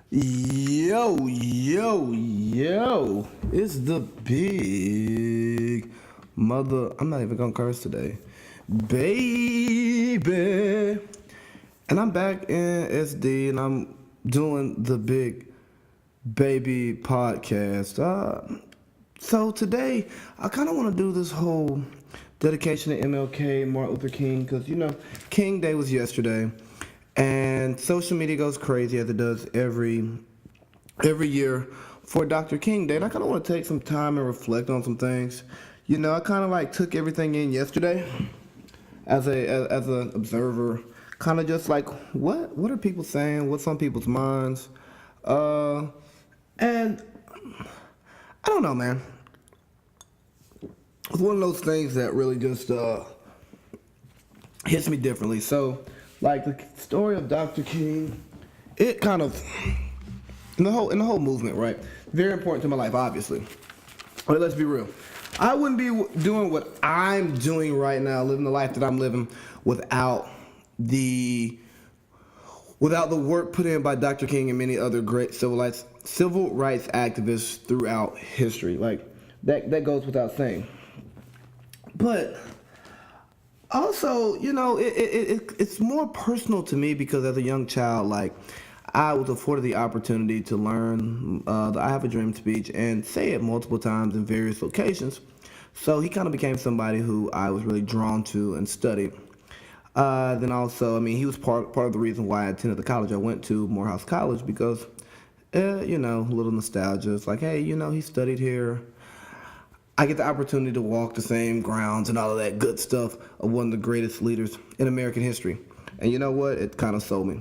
Yo. It's the big mother. I'm not even gonna curse today. Baby. And I'm back in SD and I'm doing the big baby podcast. So today, I kind of want to do this whole dedication to MLK, Martin Luther King, because, King Day was yesterday. And social media goes crazy as it does every year for Dr. King Day. And I kind of want to take some time and reflect on some things. I kind of like took everything in yesterday as an observer, kind of just like what are people saying? What's on people's minds? And I don't know, man. It's one of those things that really just hits me differently. So, like the story of Dr. King, it kind of in the whole movement, right? Very important to my life, obviously. But let's be real. I wouldn't be doing what I'm doing right now, living the life that I'm living, without the work put in by Dr. King and many other great civil rights activists throughout history. Like that goes without saying. But also, it's more personal to me because as a young child, like I was afforded the opportunity to learn the "I Have a Dream" speech and say it multiple times in various locations. So he kind of became somebody who I was really drawn to and studied. Then also, he was part of the reason why I attended the college I went to, Morehouse College, because, a little nostalgia. It's like, hey, he studied here. I get the opportunity to walk the same grounds and all of that good stuff of one of the greatest leaders in American history. And you know what? It kind of sold me.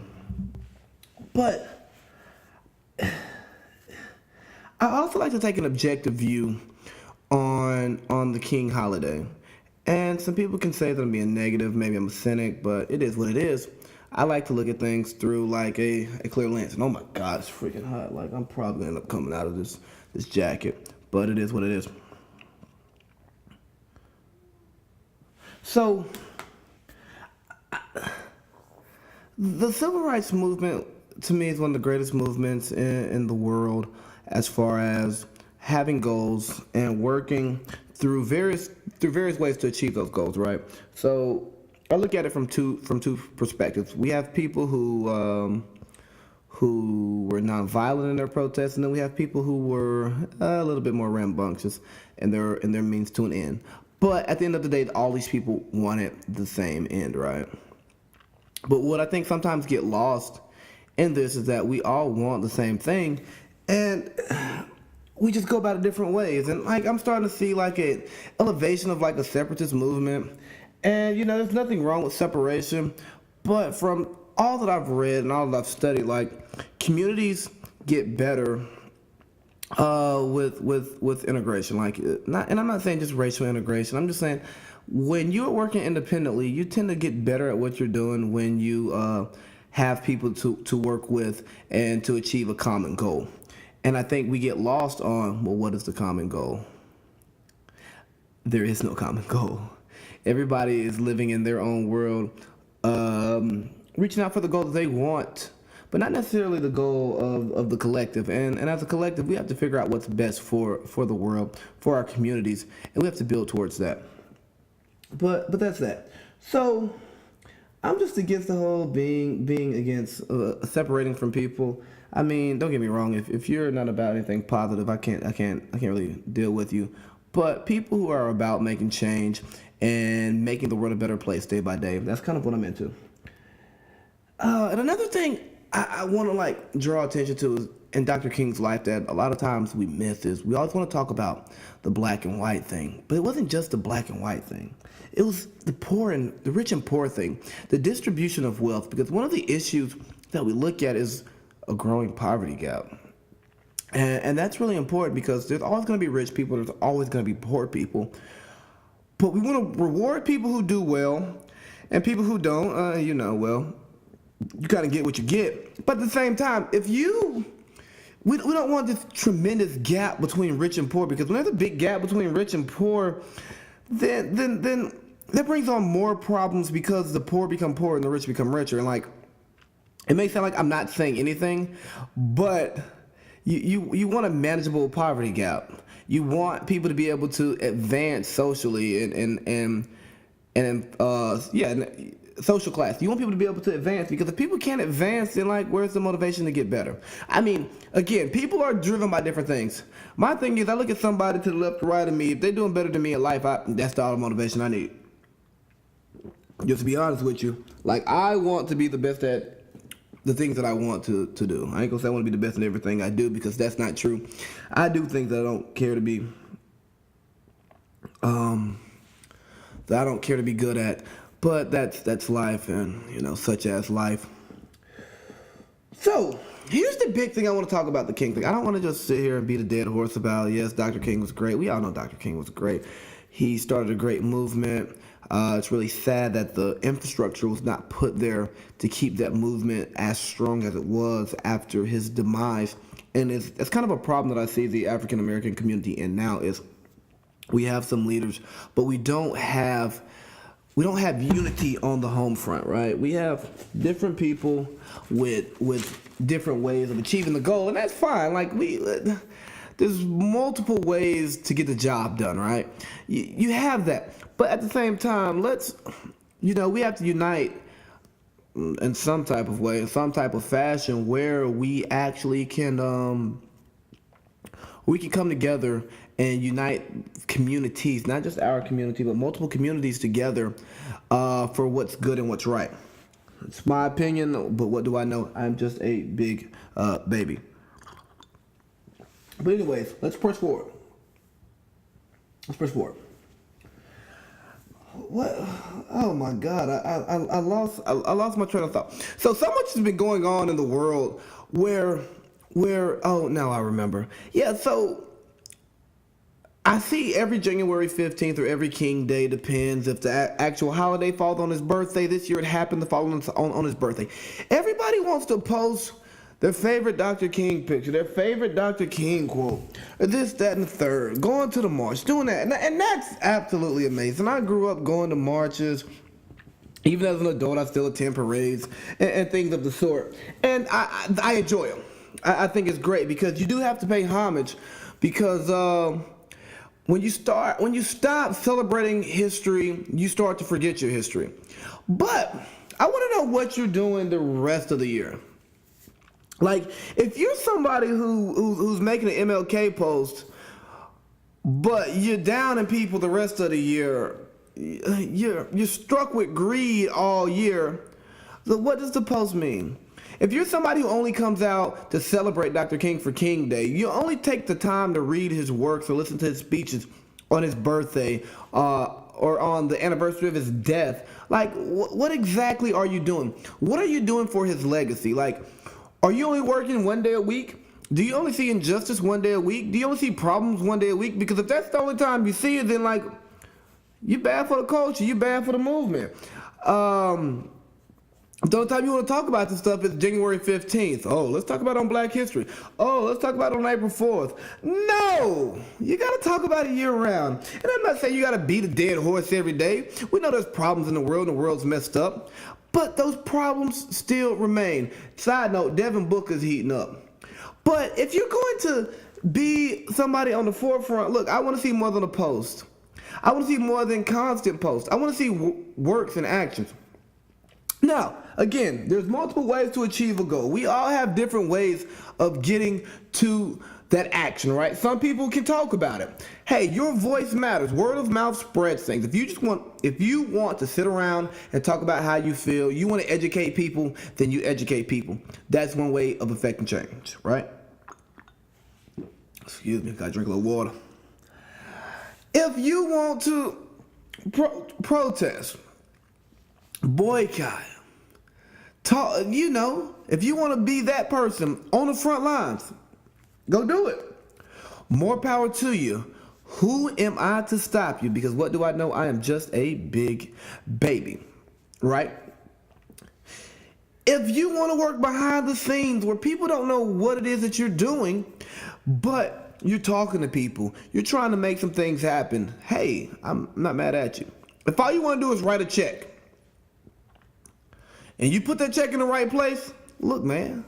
But I also like to take an objective view on the King holiday. And some people can say that I'm being negative, maybe I'm a cynic, but it is what it is. I like to look at things through like a clear lens. And oh my God, it's freaking hot. Like I'm probably gonna end up coming out of this jacket, but it is what it is. So the civil rights movement to me is one of the greatest movements in the world as far as having goals and working through various ways to achieve those goals, right? So I look at it from two perspectives. We have people who were nonviolent in their protests, and then we have people who were a little bit more rambunctious in their means to an end. But at the end of the day, all these people wanted the same end, right? But what I think sometimes get lost in this is that we all want the same thing, and we just go about it different ways. And like I'm starting to see like an elevation of like a separatist movement. And there's nothing wrong with separation, but from all that I've read and all that I've studied, like communities get better with integration. Like and I'm not saying just racial integration. I'm just saying when you're working independently, you tend to get better at what you're doing when you have people to work with and to achieve a common goal. And I think we get lost on, well, what is the common goal? There is no common goal. Everybody is living in their own world, reaching out for the goal that they want, but not necessarily the goal of the collective. And as a collective, we have to figure out what's best for the world, for our communities, and we have to build towards that. But that's that. So I'm just against the whole being against separating from people. Don't get me wrong. If you're not about anything positive, I can't really deal with you. But people who are about making change and making the world a better place day by day, that's kind of what I'm into. And another thing I want to like draw attention to is in Dr. King's life that a lot of times we miss is we always want to talk about the black and white thing, but it wasn't just the black and white thing. It was the rich and poor thing, the distribution of wealth. Because one of the issues that we look at is a growing poverty gap. And that's really important because there's always going to be rich people, there's always going to be poor people. But we want to reward people who do well, and people who don't, well, you kind of get what you get. But at the same time, we don't want this tremendous gap between rich and poor, because when there's a big gap between rich and poor, then that brings on more problems because the poor become poor and the rich become richer. And like It may sound like I'm not saying anything, but you want a manageable poverty gap. You want people to be able to advance socially and social class. You want people to be able to advance, because if people can't advance, then like where's the motivation to get better? I mean, again, people are driven by different things. My thing is, I look at somebody to the left or right of me. If they're doing better than me in life, that's all the motivation I need. Just to be honest with you, like I want to be the best at the things that I want to do. I ain't gonna say I want to be the best in everything I do, because that's not true. I do things that I don't care to be good at, but that's life, and such as life. So here's the big thing I want to talk about: the King thing. I don't want to just sit here and beat a dead horse about, yes, Dr. King was great. We all know Dr. King was great. He started a great movement. It's really sad that the infrastructure was not put there to keep that movement as strong as it was after his demise. And it's kind of a problem that I see the African American community in now, is we have some leaders, but we don't have unity on the home front, right? We have different people with different ways of achieving the goal, and that's fine. Like there's multiple ways to get the job done, right? You have that. But at the same time, we have to unite in some type of way, in some type of fashion, where we actually can come together and unite communities, not just our community, but multiple communities together for what's good and what's right. It's my opinion, but what do I know? I'm just a big baby. But anyways, let's press forward. What? Oh my God! I lost my train of thought. So much has been going on in the world where now I remember. Yeah. So I see every January 15th or every King Day, depends if the actual holiday falls on his birthday. This year it happened to fall on his birthday. Everybody wants to post their favorite Dr. King picture, their favorite Dr. King quote, this, that, and the third, going to the march, doing that. And that's absolutely amazing. I grew up going to marches. Even as an adult, I still attend parades and things of the sort. And I enjoy them. I think it's great, because you do have to pay homage, because when you stop celebrating history, you start to forget your history. But I want to know what you're doing the rest of the year. Like, if you're somebody who's making an MLK post, but you're down in people the rest of the year, you're struck with greed all year, so what does the post mean? If you're somebody who only comes out to celebrate Dr. King for King Day, you only take the time to read his works or listen to his speeches on his birthday or on the anniversary of his death, like, what exactly are you doing? What are you doing for his legacy? Like, are you only working one day a week? Do you only see injustice one day a week? Do you only see problems one day a week? Because if that's the only time you see it, then like, you're bad for the culture, you're bad for the movement. The only time you want to talk about this stuff is January 15th. Oh, let's talk about it on Black History. Oh, let's talk about it on April 4th. No! You got to talk about it year round. And I'm not saying you got to beat a dead horse every day. We know there's problems in the world and the world's messed up. But those problems still remain. Side note, Devin Booker's heating up. But if you're going to be somebody on the forefront, look, I want to see more than a post. I want to see more than constant posts. I want to see works and actions. Now, again, there's multiple ways to achieve a goal. We all have different ways of getting to that action, right? Some people can talk about it. Hey, your voice matters. Word of mouth spreads things. If you want to sit around and talk about how you feel, you want to educate people, then you educate people. That's one way of affecting change, right? Excuse me, gotta drink a little water. If you want to protest, boycott, if you want to be that person on the front lines, go do it. More power to you. Who am I to stop you? Because what do I know? I am just a big baby, right? If you want to work behind the scenes where people don't know what it is that you're doing, but you're talking to people, you're trying to make some things happen, hey, I'm not mad at you. If all you want to do is write a check, and you put that check in the right place, look, man,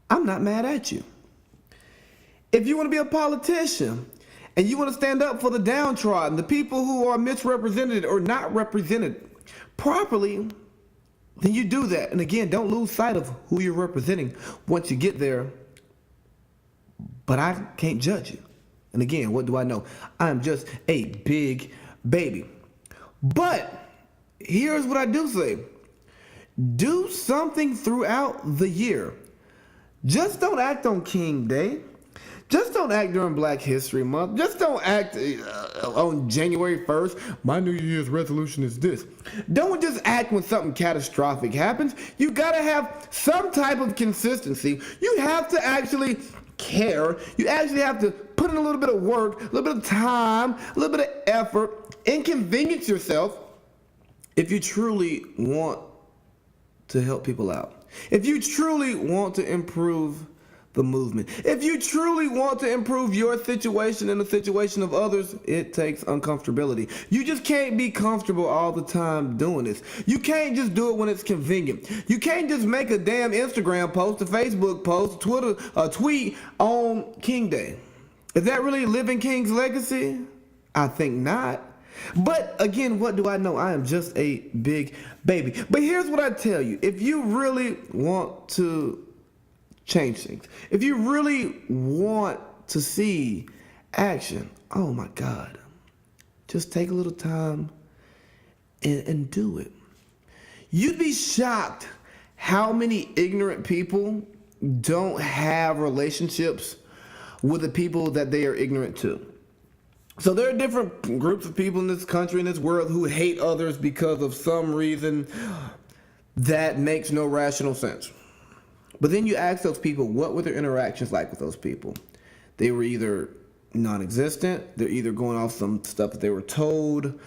I'm not mad at you. If you want to be a politician and you want to stand up for the downtrodden, the people who are misrepresented or not represented properly, then you do that. And again, don't lose sight of who you're representing once you get there. But I can't judge you. And again, what do I know? I'm just a big baby. But here's what I do say. Do something throughout the year. Just don't act on King Day. Just don't act during Black History Month. Just don't act on January 1st. My New Year's resolution is this. Don't just act when something catastrophic happens. You got to have some type of consistency. You have to actually care. You actually have to put in a little bit of work, a little bit of time, a little bit of effort, inconvenience yourself if you truly want to help people out. If you truly want to improve the movement. If you truly want to improve your situation and the situation of others, it takes uncomfortability. You just can't be comfortable all the time doing this. You can't just do it when it's convenient. You can't just make a damn Instagram post, a Facebook post, Twitter, a tweet on King Day. Is that really living King's legacy? I think not. But again, what do I know? I am just a big baby. But here's what I tell you. If you really want to change things, if you really want to see action, oh my God, just take a little time and do it. You'd be shocked how many ignorant people don't have relationships with the people that they are ignorant to. So there are different groups of people in this country, in this world, who hate others because of some reason that makes no rational sense. But then you ask those people, what were their interactions like with those people? They were either non-existent, they're either going off some stuff that they were told,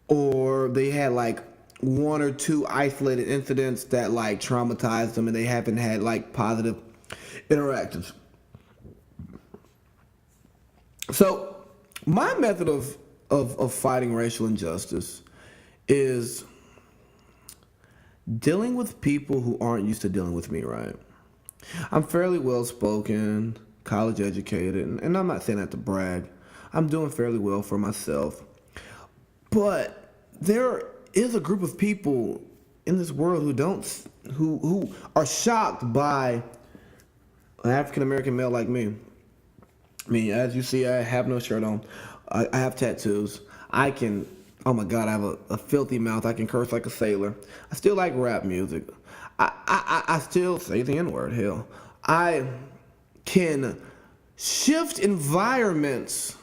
or they had like one or two isolated incidents that like traumatized them and they haven't had like positive interactions. So my method of fighting racial injustice is dealing with people who aren't used to dealing with me, right? I'm fairly well-spoken, college educated, and I'm not saying that to brag. I'm doing fairly well for myself. But there is a group of people in this world who are shocked by an African-American male like me. I mean, as you see, I have no shirt on. I have tattoos. Oh my God, I have a filthy mouth. I can curse like a sailor. I still like rap music. I still say the N-word, hell. I can shift environments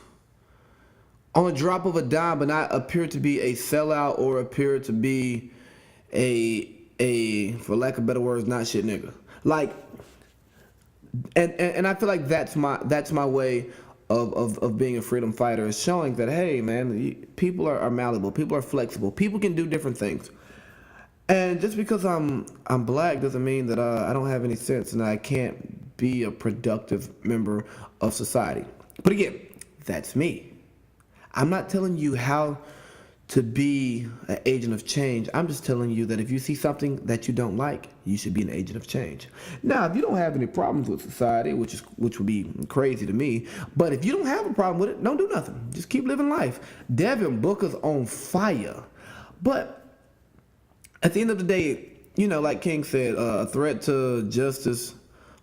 on a drop of a dime, but not appear to be a sellout or appear to be a for lack of better words, not shit nigga. Like, and I feel like that's my way of being a freedom fighter, is showing that, hey man, people are malleable, people are flexible, people can do different things. And just because I'm black doesn't mean that I don't have any sense and I can't be a productive member of society. But again, that's me. I'm not telling you how to be an agent of change. I'm just telling you that if you see something that you don't like, you should be an agent of change. Now, if you don't have any problems with society, which would be crazy to me, but if you don't have a problem with it, don't do nothing. Just keep living life. Devin Booker's on fire. But at the end of the day, you know, like King said, a threat to justice,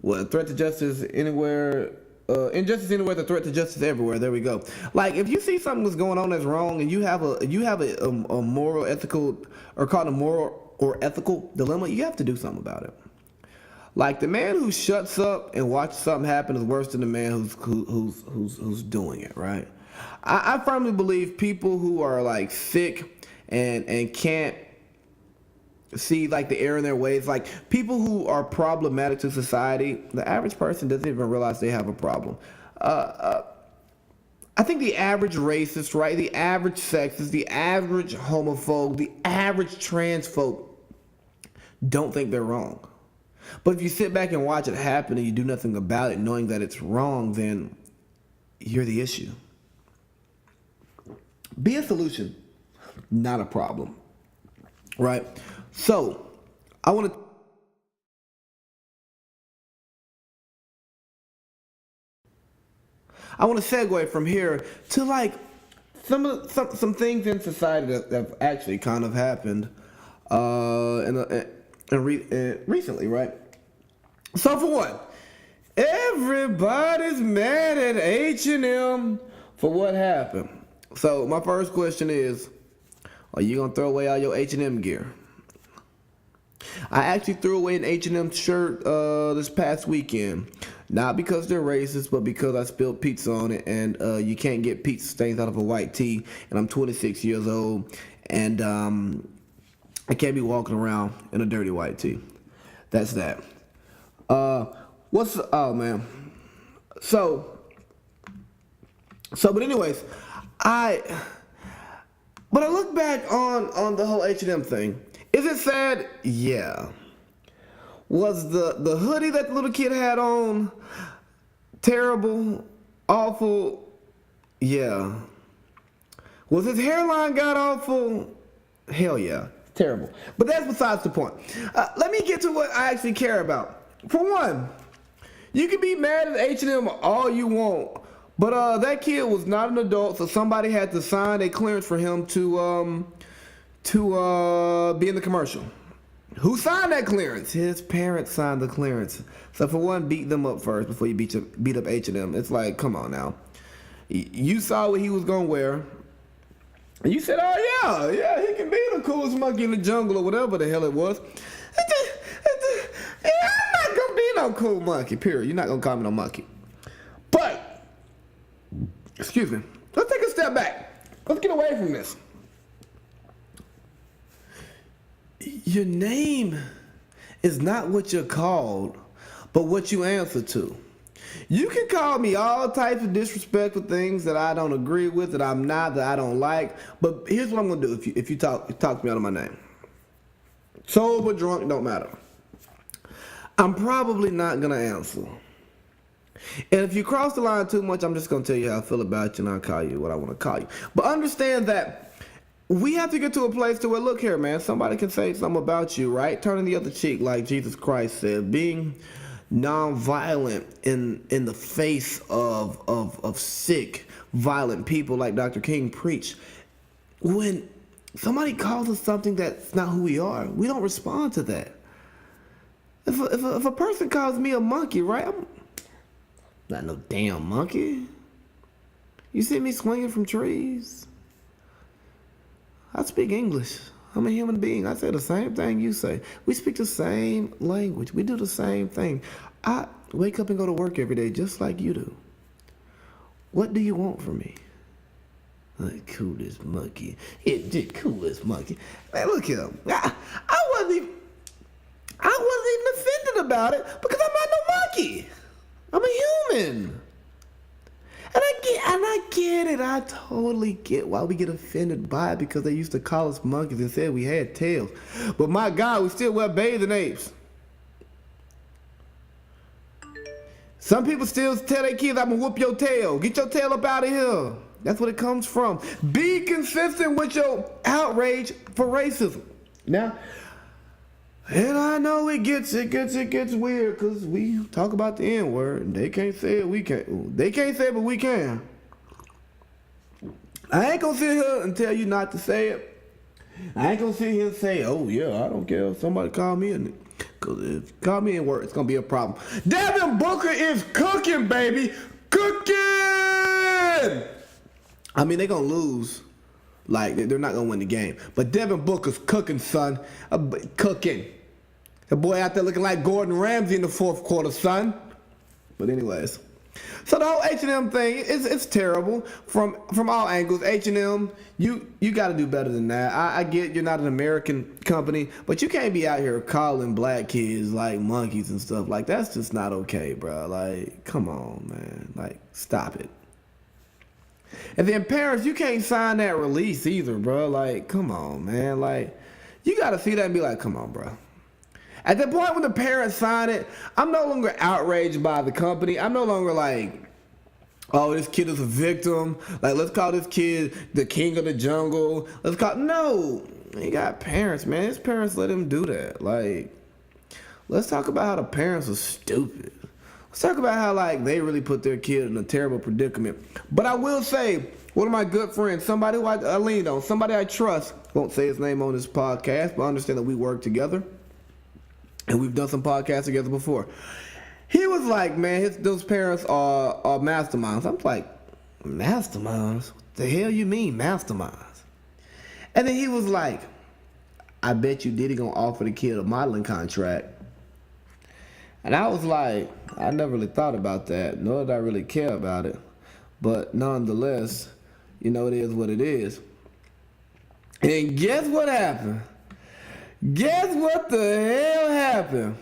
a threat to justice anywhere. Injustice anywhere, the threat to justice everywhere. There we go. Like, if you see something that's going on that's wrong, and you have a moral, ethical, or called a moral or ethical dilemma, you have to do something about it. Like, the man who shuts up and watches something happen is worse than the man who's doing it, right? I firmly believe people who are like sick and can't see like the error in their ways, like people who are problematic to society, the average person doesn't even realize they have a problem. I think the average racist, right, the average sexist, the average homophobe, the average transphobe don't think they're wrong. But if you sit back and watch it happen and you do nothing about it, knowing that it's wrong, then you're the issue. Be a solution, not a problem, right? So I want to I want to segue from here to like some things in society that have actually kind of happened recently, right? So for one, everybody's mad at H&M for what happened. So my first question is, are you gonna throw away all your H&M gear? I actually threw away an H&M shirt this past weekend. Not because they're racist, but because I spilled pizza on it, and you can't get pizza stains out of a white tee, and I'm 26 years old, and I can't be walking around in a dirty white tee. That's that. Oh man. But anyways, but I look back on the whole H&M thing. Is it sad? Yeah. Was the hoodie that the little kid had on terrible, awful? Yeah. Was his hairline got awful? Hell yeah. Terrible. But that's besides the point. Let me get to what I actually care about. For one, you can be mad at H&M all you want, but that kid was not an adult, so somebody had to sign a clearance for him to be in the commercial. Who signed that clearance? His parents signed the clearance. So for one, beat them up first before you beat up H&M. It's like, come on now. You saw what he was gonna wear, and you said, oh yeah, he can be the coolest monkey in the jungle or whatever the hell it was. I'm not gonna be no cool monkey, period. You're not gonna call me no monkey. But, excuse me, let's take a step back. Let's get away from this. Your name is not what you're called, but what you answer to. You can call me all types of disrespectful things that I don't agree with, that I'm not, that I don't like. But here's what I'm gonna do if you talk to me out of my name. Sober, drunk, don't matter. I'm probably not gonna answer. And if you cross the line too much, I'm just gonna tell you how I feel about you, and I'll call you what I want to call you. But understand that we have to get to a place to where, look here, man, somebody can say something about you, right? Turning the other cheek, like Jesus Christ said, being nonviolent in the face of sick, violent people like Dr. King preached. When somebody calls us something that's not who we are, we don't respond to that. If a person calls me a monkey, right? I'm not no damn monkey. You see me swinging from trees? I speak English. I'm a human being. I say the same thing you say. We speak the same language. We do the same thing. I wake up and go to work every day just like you do. What do you want from me? The coolest monkey. The coolest monkey. Man, look here. I wasn't even offended about it because I'm not no monkey. I'm a human. And I get it. I totally get why we get offended by it, because they used to call us monkeys and said we had tails. But my God, we still wear bathing apes. Some people still tell their kids, I'm gonna whoop your tail. Get your tail up out of here. That's what it comes from. Be consistent with your outrage for racism. Now, and I know it gets weird because we talk about the N-word and they can't say it, we can't. They can't say it, but we can. I ain't gonna sit here and tell you not to say it. I ain't gonna sit here and say, oh yeah, I don't care if somebody call me in. Because if call me N-word, it's gonna be a problem. Devin Booker is cooking, baby. Cooking! I mean, they're gonna lose. Like, they're not gonna win the game. But Devin Booker's cooking, son. Cooking. The boy out there looking like Gordon Ramsay in the fourth quarter, son. But anyways. So the whole H&M thing, it's terrible from all angles. H&M, you got to do better than that. I get you're not an American company, but you can't be out here calling black kids like monkeys and stuff. Like, that's just not okay, bro. Like, come on, man. Like, stop it. And then parents, you can't sign that release either, bro. Like, come on, man. Like, you got to see that and be like, come on, bro. At the point when the parents sign it, I'm no longer outraged by the company. I'm no longer like, oh, this kid is a victim. Like, let's call this kid the king of the jungle. No. He got parents, man. His parents let him do that. Like, let's talk about how the parents are stupid. Let's talk about how like they really put their kid in a terrible predicament. But I will say, one of my good friends, somebody who I lean on, somebody I trust, won't say his name on this podcast, but I understand that we work together and we've done some podcasts together before. He was like, man, those parents are masterminds. I'm like, masterminds? What the hell you mean masterminds? And then he was like, I bet you Diddy gonna offer the kid a modeling contract. And I was like, I never really thought about that, nor did I really care about it. But nonetheless, it is what it is. And guess what happened? Guess what the hell happened?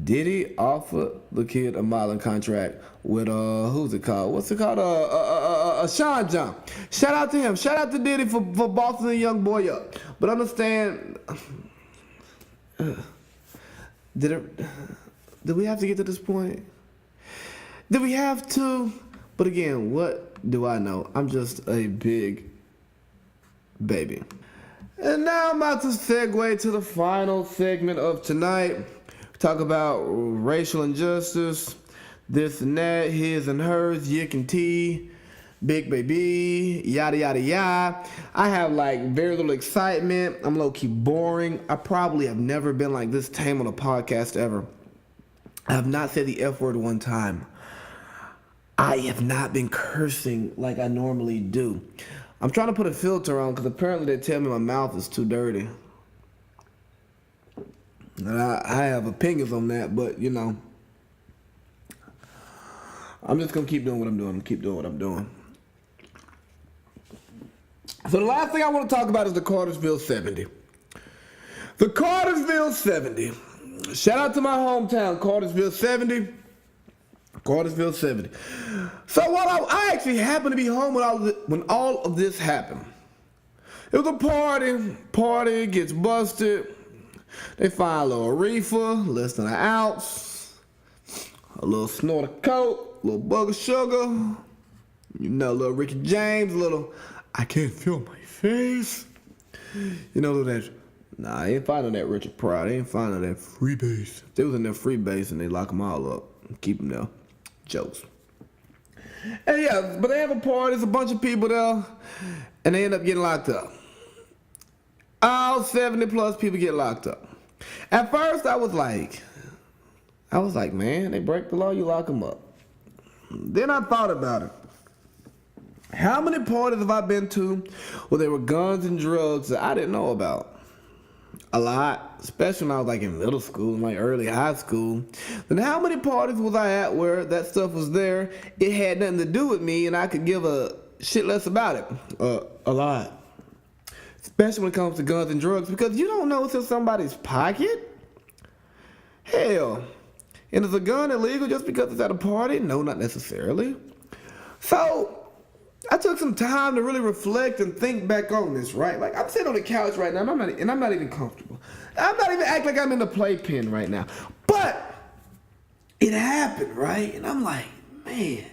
Diddy offered the kid a modeling contract with who's it called? What's it called? Sean John. Shout out to him. Shout out to Diddy for bossing the young boy up. But understand, did we have to get to this point? Did we have to? But again, what do I know? I'm just a big baby. And now I'm about to segue to the final segment of tonight. Talk about racial injustice, this and that, his and hers, yick and tea, big baby, yada yada yada. I have like very little excitement. I'm low-key boring. I probably have never been like this tame on a podcast ever. I have not said the F word one time. I have not been cursing like I normally do. I'm trying to put a filter on because apparently they tell me my mouth is too dirty. And I have opinions on that, but I'm just going to keep doing what I'm doing. So the last thing I want to talk about is the Cartersville 70. The Cartersville 70. Shout out to my hometown, Cartersville 70. Cartersville 70. So I actually happened to be home when all of this happened. It was a party gets busted. They find a little reefer, less than an ounce, a little snort of coke, a little bug of sugar, little Ricky James, I can't feel my face. That. Nah, I ain't finding that Richard Pryor. They ain't finding that freebase. They was in their freebase and they lock them all up and keep them there. Jokes. And yeah, but they have a party, there's a bunch of people there, and they end up getting locked up. All 70 plus people get locked up. At first, I was like, man, they break the law, you lock them up. Then I thought about it. How many parties have I been to where there were guns and drugs that I didn't know about? A lot, especially when I was like in middle school and like early high school. Then how many parties was I at where that stuff was there? It had nothing to do with me and I could give a shit less about it. A lot. Especially when it comes to guns and drugs, because you don't know what's in somebody's pocket. Hell, and is a gun illegal just because it's at a party? No, not necessarily. So I took some time to really reflect and think back on this, right? Like I'm sitting on the couch right now, and I'm not even comfortable. I'm not even acting like I'm in the playpen right now. But it happened, right? And I'm like, man,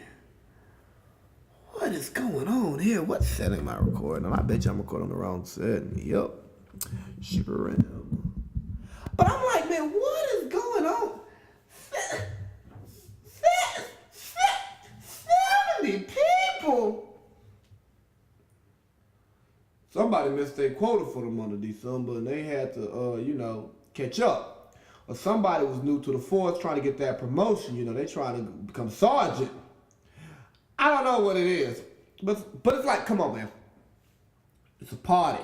what is going on here? What setting am I recording on? I bet you I'm recording on the wrong setting. Yup. Sure am. But I'm like, man, what is going on? 70 people? Somebody missed their quota for the month of December and they had to, catch up. Or somebody was new to the force trying to get that promotion. They trying to become sergeant. I don't know what it is, but it's like, come on, man. It's a party.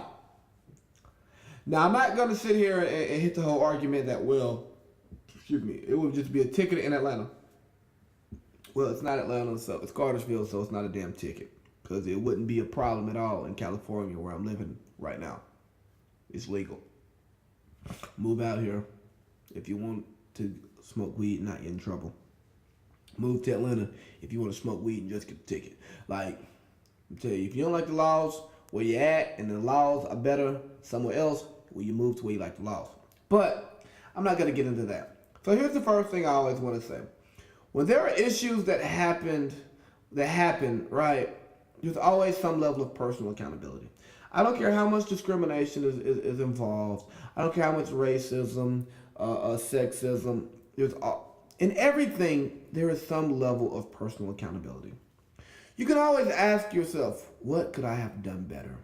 Now, I'm not going to sit here and hit the whole argument that, it would just be a ticket in Atlanta. Well, it's not Atlanta, so it's Cartersville, so it's not a damn ticket. Because it wouldn't be a problem at all in California where I'm living right now. It's legal. Move out here if you want to smoke weed and not get in trouble. Move to Atlanta if you want to smoke weed and just get a ticket. Like, I'm telling you, if you don't like the laws where you're at and the laws are better somewhere else, well, you move to where you like the laws. But I'm not going to get into that. So here's the first thing I always want to say. When there are issues that happen, right, there's always some level of personal accountability. I don't care how much discrimination is involved. I don't care how much racism, sexism. in everything, there is some level of personal accountability. You can always ask yourself, what could I have done better?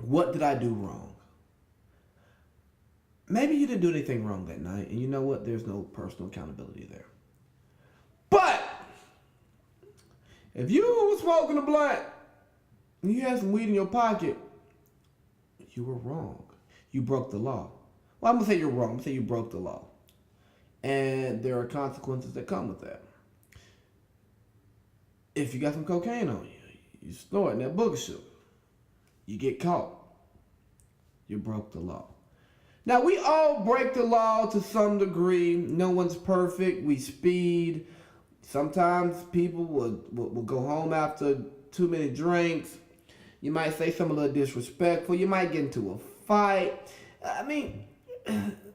What did I do wrong? Maybe you didn't do anything wrong that night, and you know what? There's no personal accountability there. But if you were smoking a blunt and you had some weed in your pocket, you were wrong. You broke the law. Well, I'm going to say you're wrong. I'm going to say you broke the law. And there are consequences that come with that. If you got some cocaine on you, you snorting that booger sugar, you get caught. You broke the law. Now, we all break the law to some degree. No one's perfect. We speed. Sometimes people will go home after too many drinks. You might say something a little disrespectful. You might get into a fight. I mean,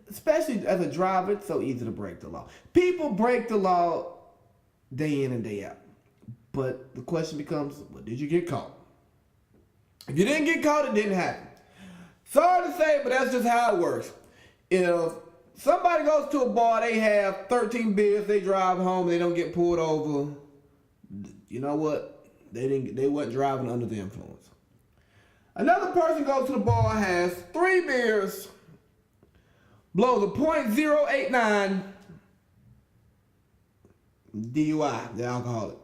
especially as a driver, it's so easy to break the law. People break the law day in and day out. But the question becomes, well, did you get caught? If you didn't get caught, it didn't happen. Sorry to say, but that's just how it works. If somebody goes to a bar, they have 13 beers, they drive home, they don't get pulled over, you know what? They weren't driving under the influence. Another person goes to the bar, has 3 beers, blows a .089 DUI, the alcoholic.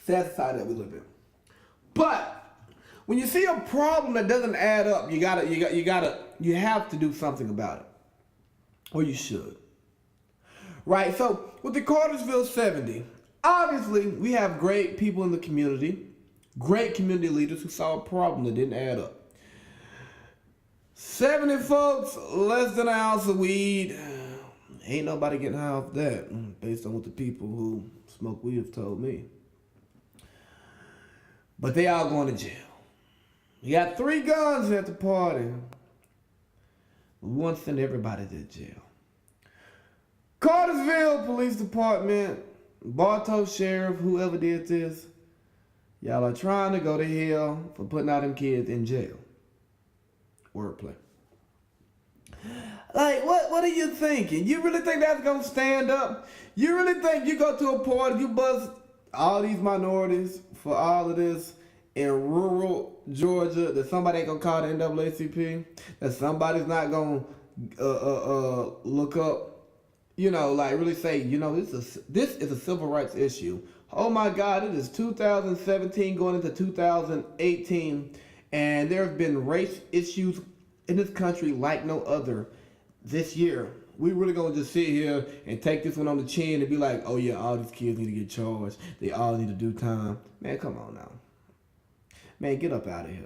Sad society that we live in. But when you see a problem that doesn't add up, you have to do something about it. Or you should. Right? So with the Cartersville 70, obviously we have great people in the community, great community leaders who saw a problem that didn't add up. 70 folks, less than an ounce of weed. Ain't nobody getting high off that, based on what the people who smoke weed have told me. But they all going to jail. You got 3 guns at the party. We want to send everybody to jail. Cartersville Police Department, Bartow Sheriff, whoever did this, y'all are trying to go to hell for putting all them kids in jail. Wordplay. Like, what are you thinking? You really think that's going to stand up? You really think you go to a party, you bust all these minorities for all of this in rural Georgia, that somebody ain't gonna call the NAACP, that somebody's not gonna look up, like really say, this is a civil rights issue. Oh my God, it is 2017 going into 2018, and there have been race issues in this country like no other this year. We really gonna just sit here and take this one on the chin and be like, oh yeah, all these kids need to get charged. They all need to do time. Man, come on now. Man, get up out of here.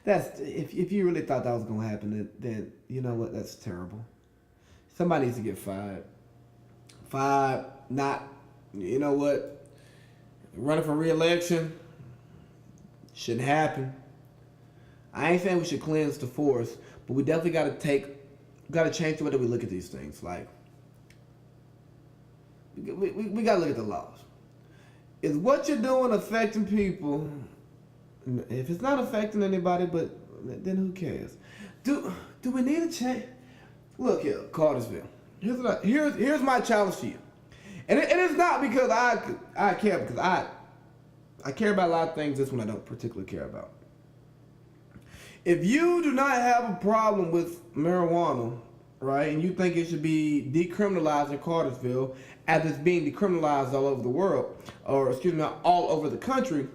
That's if you really thought that was gonna happen, then you know what? That's terrible. Somebody needs to get fired. Fired, not, you know what? Running for re-election shouldn't happen. I ain't saying we should cleanse the force, but we definitely gotta change the way that we look at these things. Like, we gotta look at the laws. Is what you're doing affecting people? If it's not affecting anybody, but then who cares? Do we need a change? Look here, Cartersville. Here's my challenge to you, and it is not because I care, because I care about a lot of things. This one I don't particularly care about. If you do not have a problem with marijuana, right, and you think it should be decriminalized in Cartersville as it's being decriminalized all over the world, or excuse me, all over the country,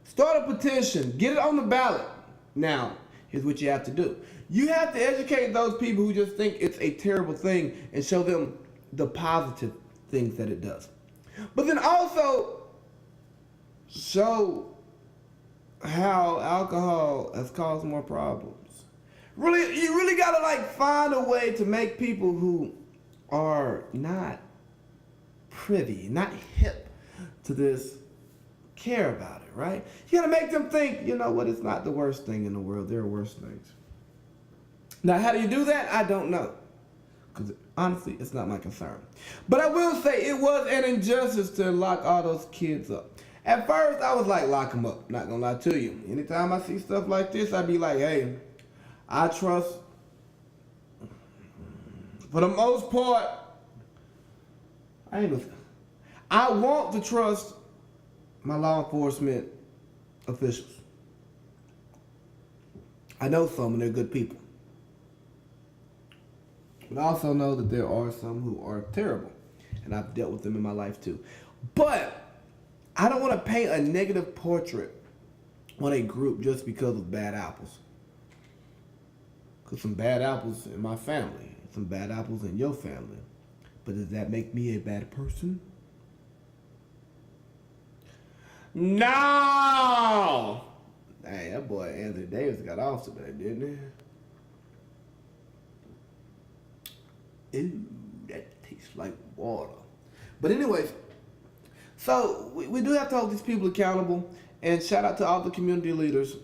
start a petition, get it on the ballot. Now, here's what you have to do. You have to educate those people who just think it's a terrible thing and show them the positive things that it does. But then also show how alcohol has caused more problems. Really, you really gotta find a way to make people who are not privy, not hip to this, care about it, right? You gotta make them think, you know what, it's not the worst thing in the world. There are worse things. Now, how do you do that? I don't know. Because honestly, it's not my concern. But I will say it was an injustice to lock all those kids up. At first, I was like, lock them up. Not gonna lie to you. Anytime I see stuff like this, I'd be like, hey, I trust for the most part, I want to trust my law enforcement officials. I know some and they're good people. But I also know that there are some who are terrible. And I've dealt with them in my life too. But I don't want to paint a negative portrait on a group just because of bad apples. Because some bad apples in my family, some bad apples in your family. But does that make me a bad person? No! Hey, that boy Anthony Davis got off today, didn't he? Ew, that tastes like water. But anyways, so we do have to hold these people accountable, and shout out to all the community leaders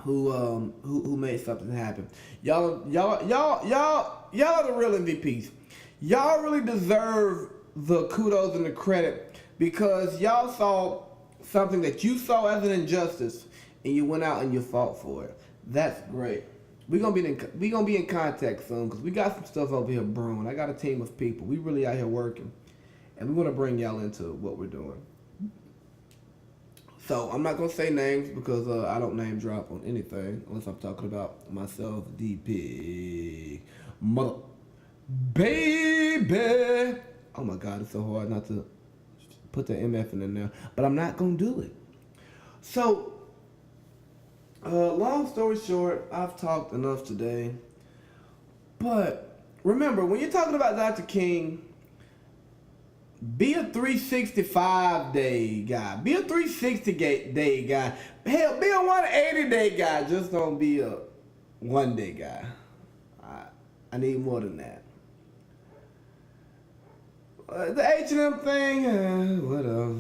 who made something happen. Y'all are the real MVPs. Y'all really deserve the kudos and the credit because y'all saw something that you saw as an injustice and you went out and you fought for it. That's great. We're gonna be in contact soon because we got some stuff over here brewing. I got a team of people. We really out here working, and we want to bring y'all into what we're doing. So I'm not gonna say names because I don't name drop on anything unless I'm talking about myself, the pig mother baby. Oh my God, it's so hard not to put the MF in there, but I'm not gonna do it. So. Long story short, I've talked enough today. But remember, when you're talking about Dr. King, be a 365-day guy. Be a 360-day guy. Hell, be a 180-day guy. Just don't be a one-day guy. I need more than that. The H&M thing, what else?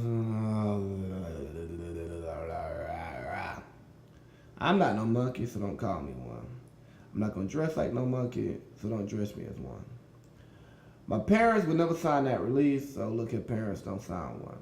I'm not no monkey, so don't call me one. I'm not going to dress like no monkey, so don't dress me as one. My parents would never sign that release, so look at parents, don't sign one.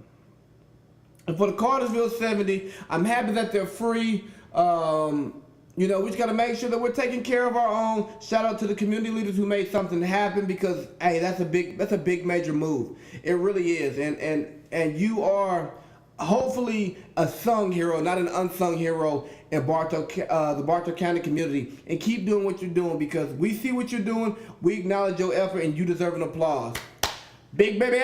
And for the Cartersville 70, I'm happy that they're free. We just got to make sure that we're taking care of our own. Shout out to the community leaders who made something happen because, hey, that's a big major move. It really is. And you are hopefully a sung hero, not an unsung hero in the Bartow County community. And keep doing what you're doing because we see what you're doing, we acknowledge your effort, and you deserve an applause. Big baby,